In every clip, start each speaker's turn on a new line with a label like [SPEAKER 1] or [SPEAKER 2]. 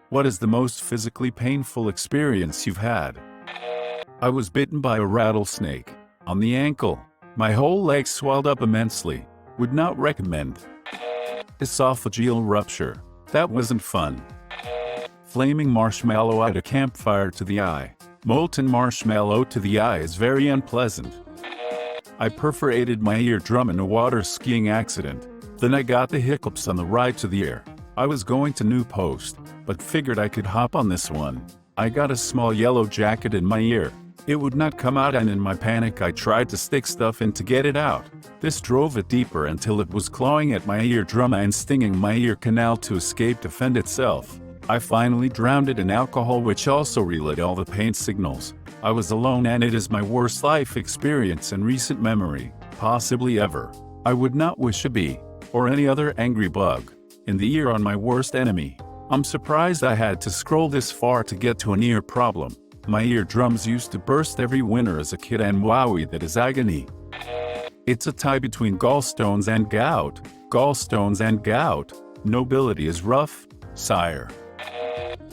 [SPEAKER 1] What is the most physically painful experience you've had? I was bitten by a rattlesnake. On the ankle. My whole leg swelled up immensely. Would not recommend. Esophageal rupture. That wasn't fun. Flaming marshmallow at a campfire to the eye. Molten marshmallow to the eye is very unpleasant. I perforated my eardrum in a water skiing accident. Then I got the hiccups on the ride to the ear. I was going to New Post, but figured I could hop on this one. I got a small yellow jacket in my ear. It would not come out, and in my panic I tried to stick stuff in to get it out. This drove it deeper until it was clawing at my eardrum and stinging my ear canal to escape defend itself. I finally drowned it in alcohol, which also relayed all the pain signals. I was alone, and it is my worst life experience in recent memory, possibly ever. I would not wish a bee, or any other angry bug, in the ear on my worst enemy. I'm surprised I had to scroll this far to get to an ear problem. My eardrums used to burst every winter as a kid, and wowie, that is agony. It's a tie between gallstones and gout. Gallstones and gout. Nobility is rough, sire.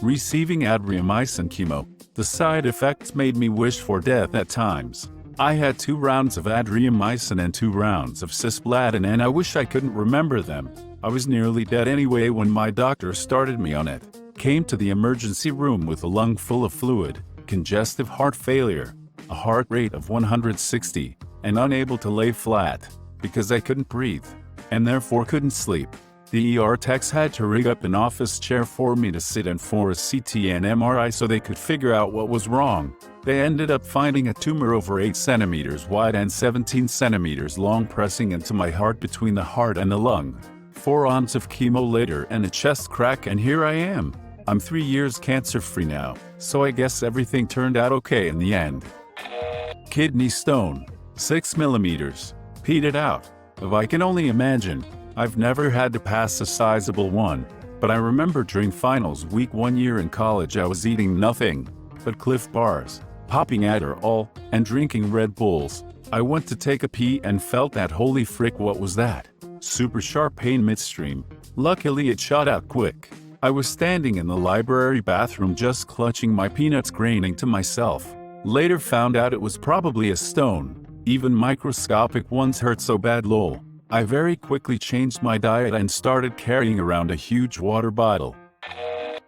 [SPEAKER 1] Receiving adriamycin chemo. The side effects made me wish for death at times. I had 2 rounds of adriamycin and 2 rounds of cisplatin, and I wish I couldn't remember them. I was nearly dead anyway when my doctor started me on it. Came to the emergency room with a lung full of fluid, congestive heart failure, a heart rate of 160, and unable to lay flat, because I couldn't breathe, and therefore couldn't sleep. The ER techs had to rig up an office chair for me to sit in for a CT and MRI so they could figure out what was wrong. They ended up finding a tumor over 8 centimeters wide and 17 centimeters long pressing into my heart between the heart and the lung. 4 rounds of chemo later and a chest crack, and here I am. I'm 3 years cancer-free now, so I guess everything turned out okay in the end. Kidney stone. 6 millimeters. Peed out. If I can only imagine. I've never had to pass a sizable one, but I remember during finals week 1 year in college I was eating nothing but Cliff Bars, popping Adderall, and drinking Red Bulls. I went to take a pee and felt that holy frick, what was that? Super sharp pain midstream. Luckily it shot out quick. I was standing in the library bathroom just clutching my peanuts, grinning to myself. Later found out it was probably a stone. Even microscopic ones hurt so bad, lol. I very quickly changed my diet and started carrying around a huge water bottle.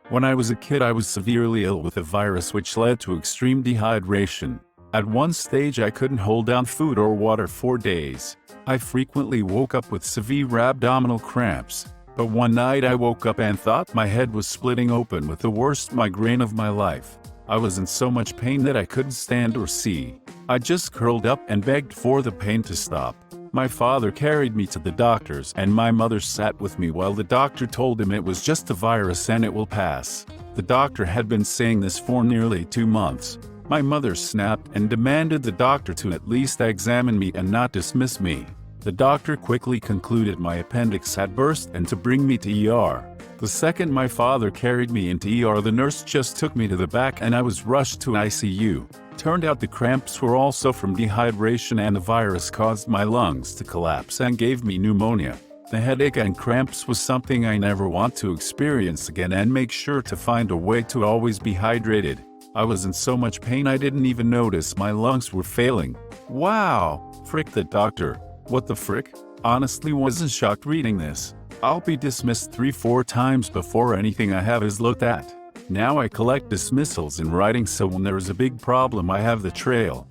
[SPEAKER 1] When I was a kid I was severely ill with a virus which led to extreme dehydration. At one stage I couldn't hold down food or water for days. I frequently woke up with severe abdominal cramps. But one night I woke up and thought my head was splitting open with the worst migraine of my life. I was in so much pain that I couldn't stand or see. I just curled up and begged for the pain to stop. My father carried me to the doctors, and my mother sat with me while the doctor told him it was just a virus and it will pass. The doctor had been saying this for nearly 2 months. My mother snapped and demanded the doctor to at least examine me and not dismiss me. The doctor quickly concluded my appendix had burst and to bring me to ER. The second my father carried me into ER, the nurse just took me to the back and I was rushed to ICU. Turned out the cramps were also from dehydration, and the virus caused my lungs to collapse and gave me pneumonia. The headache and cramps was something I never want to experience again, and make sure to find a way to always be hydrated. I was in so much pain I didn't even notice my lungs were failing. Wow! Frick the doctor. What the frick? Honestly wasn't shocked reading this. I'll be dismissed 3-4 times before anything I have is looked at. Now I collect dismissals in writing, so when there is a big problem I have the trail.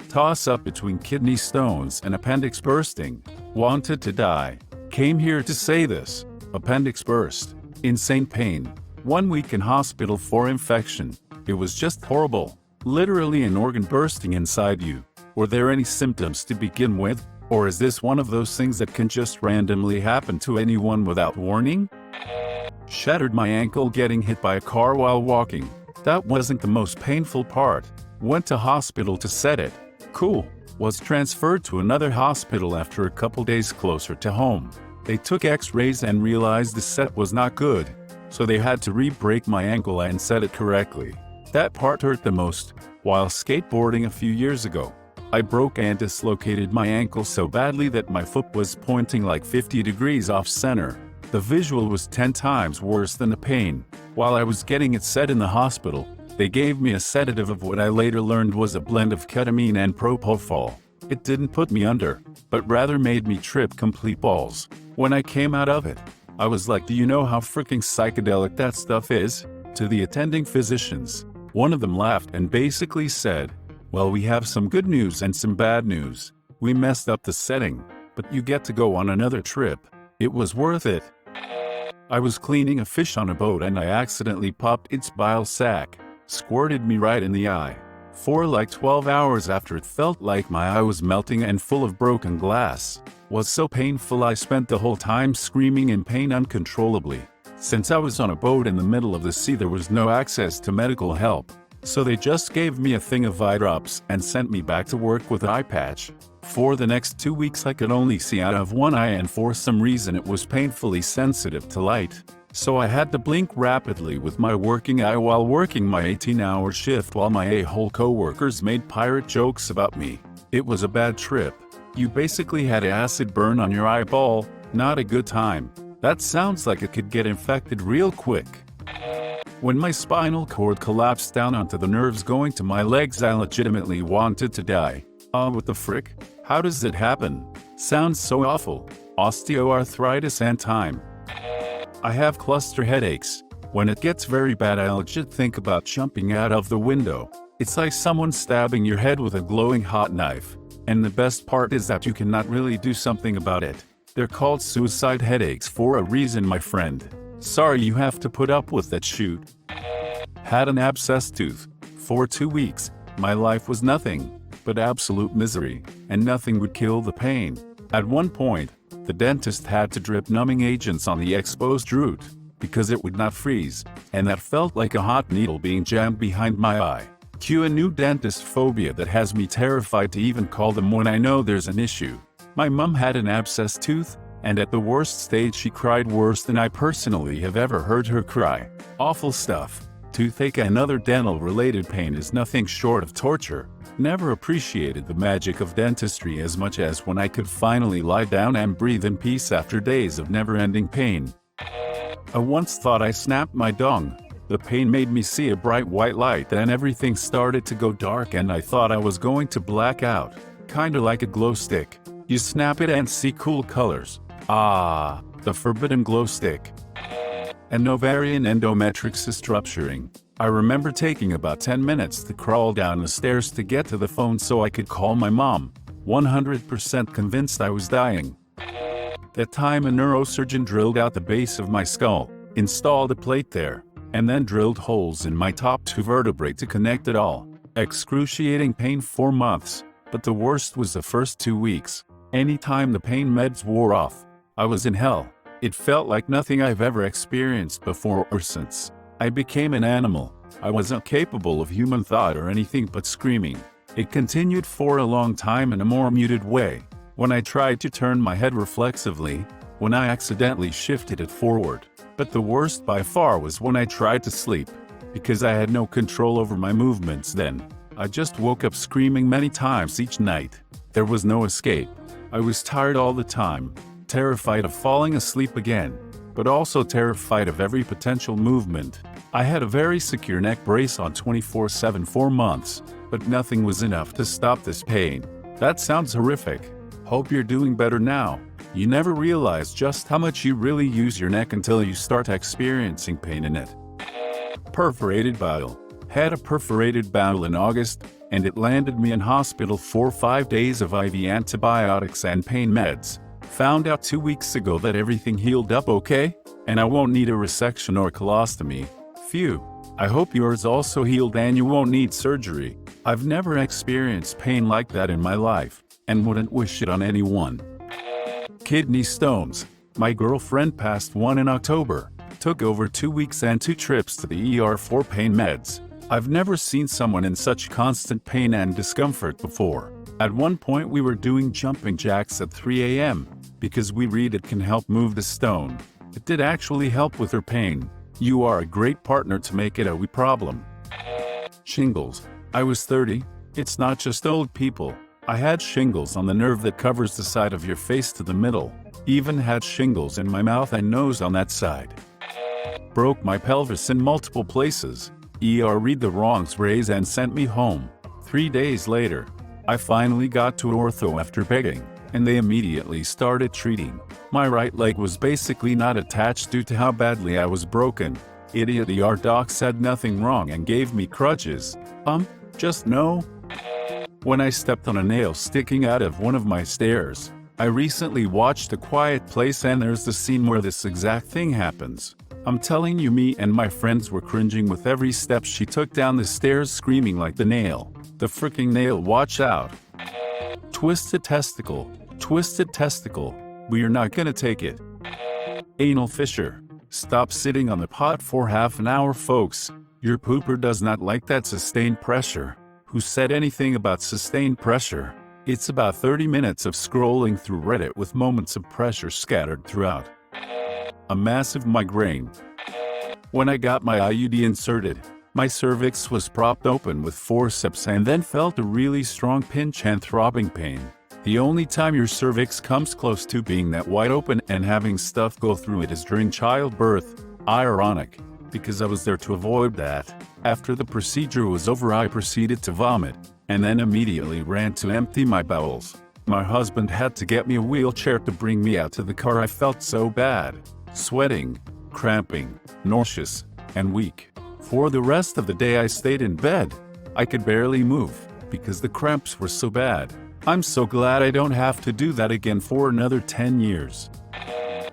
[SPEAKER 1] Toss up between kidney stones and appendix bursting. Wanted to die. Came here to say this. Appendix burst. Insane pain. 1 week in hospital for infection. It was just horrible. Literally an organ bursting inside you. Were there any symptoms to begin with? Or is this one of those things that can just randomly happen to anyone without warning? Shattered my ankle getting hit by a car while walking. That wasn't the most painful part. Went to hospital to set it. Cool. Was transferred to another hospital after a couple days closer to home. They took x-rays and realized the set was not good. So they had to re-break my ankle and set it correctly. That part hurt the most. While skateboarding a few years ago, I broke and dislocated my ankle so badly that my foot was pointing like 50 degrees off center. The visual was 10 times worse than the pain. While I was getting it set in the hospital, they gave me a sedative of what I later learned was a blend of ketamine and propofol. It didn't put me under, but rather made me trip complete balls. When I came out of it, I was like, do you know how freaking psychedelic that stuff is? To the attending physicians, one of them laughed and basically said, well, we have some good news and some bad news. We messed up the setting, but you get to go on another trip. It was worth it. I was cleaning a fish on a boat and I accidentally popped its bile sac. Squirted me right in the eye. For like 12 hours after, it felt like my eye was melting and full of broken glass. Was so painful I spent the whole time screaming in pain uncontrollably. Since I was on a boat in the middle of the sea, there was no access to medical help. So they just gave me a thing of eye drops and sent me back to work with an eye patch. For the next 2 weeks I could only see out of one eye, and for some reason it was painfully sensitive to light. So I had to blink rapidly with my working eye while working my 18-hour shift while my a-hole co-workers made pirate jokes about me. It was a bad trip. You basically had acid burn on your eyeball, not a good time. That sounds like it could get infected real quick. When my spinal cord collapsed down onto the nerves going to my legs, I legitimately wanted to die. What the frick? How does it happen? Sounds so awful. Osteoarthritis and time. I have cluster headaches. When it gets very bad, I legit think about jumping out of the window. It's like someone stabbing your head with a glowing hot knife. And the best part is that you cannot really do something about it. They're called suicide headaches for a reason, my friend. Sorry you have to put up with that shoot. Had an abscessed tooth. For 2 weeks, my life was nothing but absolute misery, and nothing would kill the pain. At one point, the dentist had to drip numbing agents on the exposed root because it would not freeze, and that felt like a hot needle being jammed behind my eye. Cue a new dentist phobia that has me terrified to even call them when I know there's an issue. My mom had an abscessed tooth, and at the worst stage she cried worse than I personally have ever heard her cry. Awful stuff. Toothache and other dental-related pain is nothing short of torture. Never appreciated the magic of dentistry as much as when I could finally lie down and breathe in peace after days of never-ending pain. I once thought I snapped my dong. The pain made me see a bright white light, then everything started to go dark and I thought I was going to black out. Kinda like a glow stick. You snap it and see cool colors. Ah, the forbidden glow stick. An ovarian endometriosis rupturing. I remember taking about 10 minutes to crawl down the stairs to get to the phone so I could call my mom, 100% convinced I was dying. That time a neurosurgeon drilled out the base of my skull, installed a plate there, and then drilled holes in my top 2 vertebrae to connect it all. Excruciating pain for months, but the worst was the first 2 weeks. Anytime the pain meds wore off, I was in hell. It felt like nothing I've ever experienced before or since. I became an animal. I was incapable of human thought or anything but screaming. It continued for a long time in a more muted way. When I tried to turn my head reflexively, when I accidentally shifted it forward. But the worst by far was when I tried to sleep, because I had no control over my movements then. I just woke up screaming many times each night. There was no escape. I was tired all the time, terrified of falling asleep again, but also terrified of every potential movement. I had a very secure neck brace on 24/7 for months, but nothing was enough to stop this pain. That sounds horrific. Hope you're doing better now. You never realize just how much you really use your neck until you start experiencing pain in it. Perforated bowel. Had a perforated bowel in August, and it landed me in hospital for 5 days of IV antibiotics and pain meds. Found out 2 weeks ago that everything healed up okay, and I won't need a resection or colostomy. Phew. I hope yours also healed and you won't need surgery. I've never experienced pain like that in my life, and wouldn't wish it on anyone. Kidney stones. My girlfriend passed one in October. Took over 2 weeks and 2 trips to the ER for pain meds. I've never seen someone in such constant pain and discomfort before. At one point we were doing jumping jacks at 3 a.m. because we read it can help move the stone. It did actually help with her pain. You are a great partner to make it a wee problem. Shingles. I was 30. It's not just old people. I had shingles on the nerve that covers the side of your face to the middle. Even had shingles in my mouth and nose on that side. Broke my pelvis in multiple places. Read the wrongs raised and sent me home. 3 days later, I finally got to ortho after begging, and they immediately started treating. My right leg was basically not attached due to how badly I was broken. Idiot ER doc said nothing wrong and gave me crutches. Just no. When I stepped on a nail sticking out of one of my stairs. I recently watched A Quiet Place and there's the scene where this exact thing happens. I'm telling you, me and my friends were cringing with every step she took down the stairs, screaming like the nail. The freaking nail, watch out. Twisted testicle. Twisted testicle. We're not gonna take it. Anal fissure. Stop sitting on the pot for half an hour, folks. Your pooper does not like that sustained pressure. Who said anything about sustained pressure? It's about 30 minutes of scrolling through Reddit with moments of pressure scattered throughout. A massive migraine. When I got my IUD inserted, my cervix was propped open with forceps and then felt a really strong pinch and throbbing pain. The only time your cervix comes close to being that wide open and having stuff go through it is during childbirth. Ironic, because I was there to avoid that. After the procedure was over, I proceeded to vomit, and then immediately ran to empty my bowels. My husband had to get me a wheelchair to bring me out to the car. I felt so bad. Sweating, cramping, nauseous, and weak. For the rest of the day I stayed in bed. I could barely move, because the cramps were so bad. I'm so glad I don't have to do that again for another 10 years.